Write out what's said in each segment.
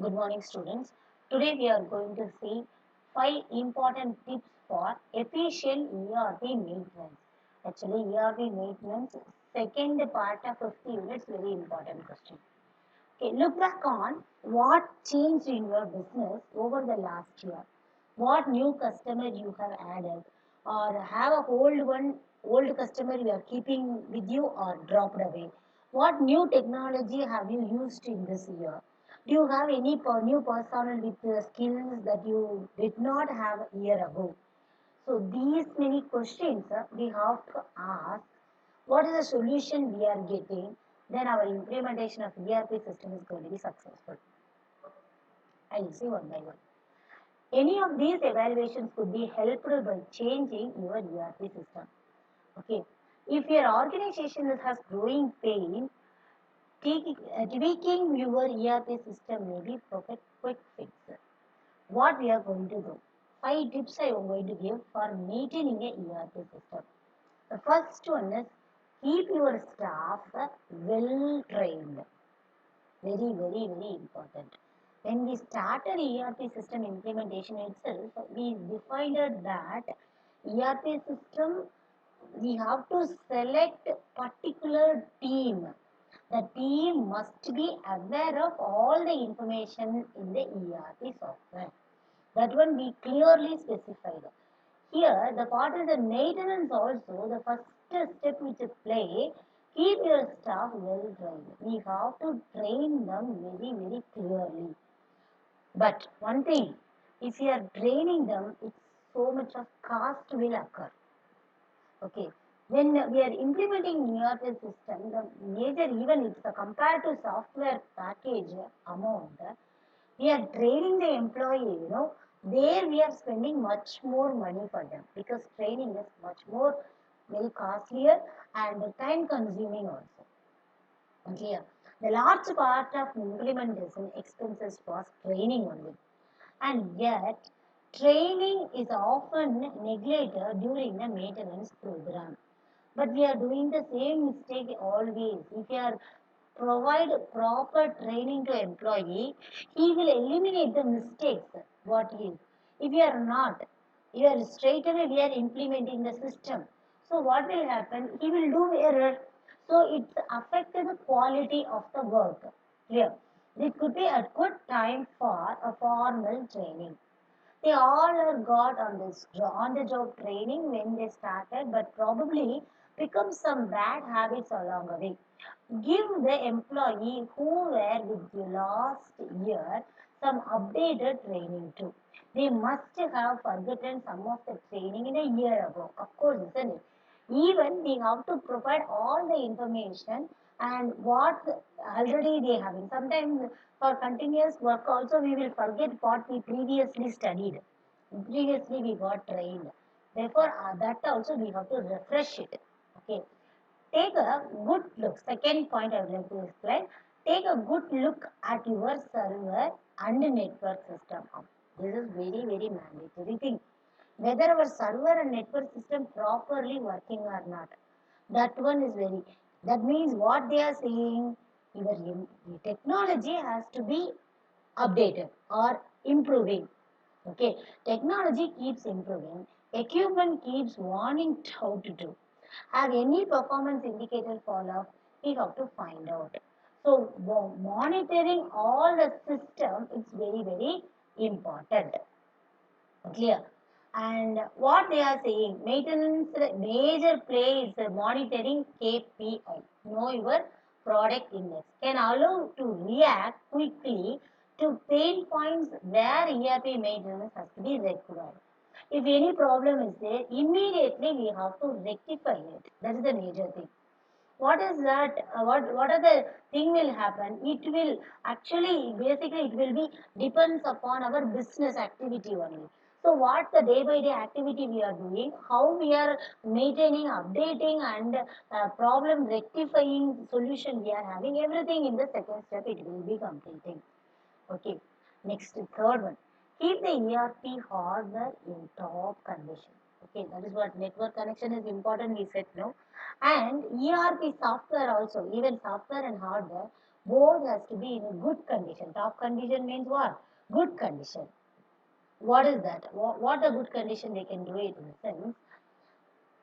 Good morning, students. Today we are going to see 5 important tips for efficient ERP maintenance. Actually, ERP maintenance, second part of 50 units, very important question. Okay, look back on what changed in your business over the last year. What new customer you have added, or have a old customer you are keeping with you or dropped away. What new technology have you used in this year? Do you have any new personnel with skills that you did not have a year ago? So these many questions we have to ask. What is the solution we are getting? Then our implementation of ERP system is going to be successful. I will see one by one. Any of these evaluations could be helped by changing your ERP system. Okay. If your organization has growing pain, tweaking your ERP system may be perfect quick fix. What we are going to do? 5 tips I am going to give for maintaining a ERP system. The first one is keep your staff well trained. Very important. When we started ERP system implementation itself, we defined that ERP system we have to select particular team. The team must be aware of all the information in the ERP software. That one we clearly specified. Here, the part is the maintenance also, the first step which is play, keep your staff well trained. We have to train them very clearly. But one thing, if you are training them, it's so much of cost will occur. Okay. When we are implementing ERP system, the major even it's compared to software package amount, we are training the employee, there we are spending much more money for them because training is much more very costlier and time consuming also. Okay. The large part of implementation expenses was training only. And yet, training is often neglected during the maintenance program. But we are doing the same mistake always. If you are provide proper training to employee, he will eliminate the mistakes. What is? If you are not, you are straight away we are implementing the system. So what will happen? He will do error. So it's affected the quality of the work. Clear? It could be a good time for a formal training. They all are got on this on the job training when they started, but probably become some bad habits along the way. Give the employee who were with you last year some updated training too. They must have forgotten some of the training in a year ago. Of course, isn't it? Even we have to provide all the information and what already they having. Sometimes for continuous work also we will forget what we previously studied. Previously we got trained. Therefore, that also we have to refresh it. Okay. Take a good look. Second point I would like to explain. Take a good look at your server and network system. This is very mandatory thing. Whether our server and network system properly working or not. That one is very. That means what they are saying. Your technology has to be updated or improving. Okay, technology keeps improving. Equipment keeps warning how to do. Have any performance indicator fall off? We have to find out. So monitoring all the system is very important. Clear. And what they are saying, maintenance major play is monitoring KPI. Know your product index. Can allow to react quickly to pain points where ERP maintenance has to be required. If any problem is there, immediately we have to rectify it. That is the major thing. What is that? What are the thing will happen? It will actually basically it will be depends upon our business activity only. So what the day by day activity we are doing, how we are maintaining, updating, and problem rectifying solution we are having, everything in the second step it will be completing. Okay. Next, third one. Keep the ERP hardware in top condition. Okay, that is what network connection is important. We said no, and ERP software also, even software and hardware Board has to be in a good condition. Top condition means what? Good condition. What is that? What a good condition they can do it in the sense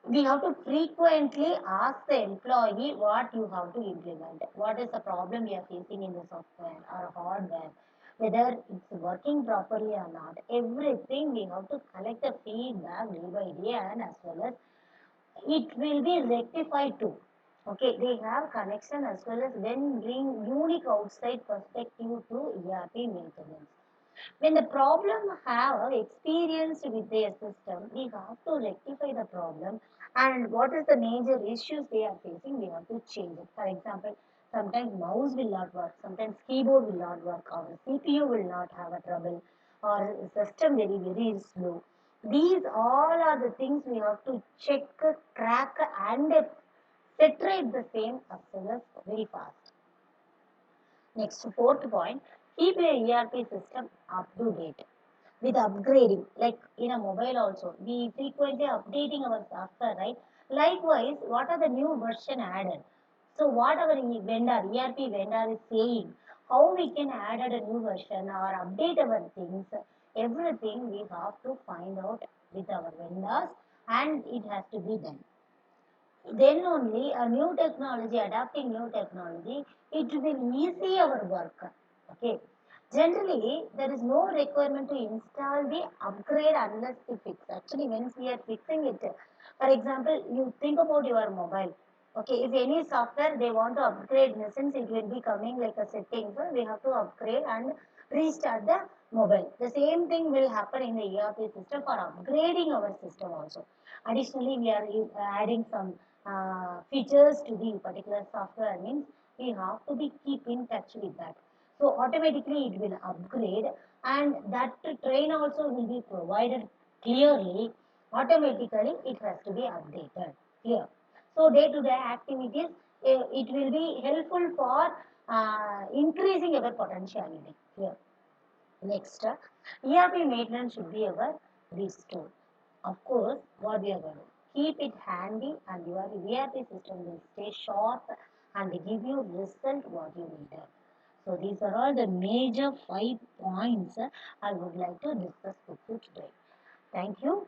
we have to frequently ask the employee what you have to implement. What is the problem we are facing in the software or hardware, whether it's working properly or not. Everything we have to collect the feedback day by day and as well as it will be rectified too. Okay, they have connection as well as then bring unique outside perspective to ERP maintenance. When the problem have experienced with their system, we have to rectify the problem and what is the major issues they are facing, we have to change it. For example, sometimes mouse will not work, sometimes keyboard will not work, or the CPU will not have a trouble, or system very slow. These all are the things we have to check, crack, and saturate the same as well as very fast. Next, fourth point, keep your ERP system up to date with upgrading. Like in a mobile also, we frequently updating our software, right? Likewise, what are the new version added? So what our vendor, ERP vendor is saying, how we can add a new version or update our things, everything we have to find out with our vendors and it has to be done. Then only a new technology, adapting new technology, it will easy our work. Okay. Generally, there is no requirement to install the upgrade unless we fix. Actually, once we are fixing it, for example, you think about your mobile. Okay, if any software they want to upgrade, in the sense it will be coming like a setting, so we have to upgrade and restart the mobile. The same thing will happen in the ERP system for upgrading our system also. Additionally, we are adding some features to the particular software means we have to be keep in touch with that. So automatically it will upgrade and that train also will be provided clearly. Automatically it has to be updated here. So day-to-day activities, it will be helpful for increasing our potentiality here. Next, ERP maintenance should be our restore. Of course, what we are going to keep it handy and your ERP system will stay sharp and give you result what you needed. So these are all the major 5 points I would like to discuss with you today. Thank you.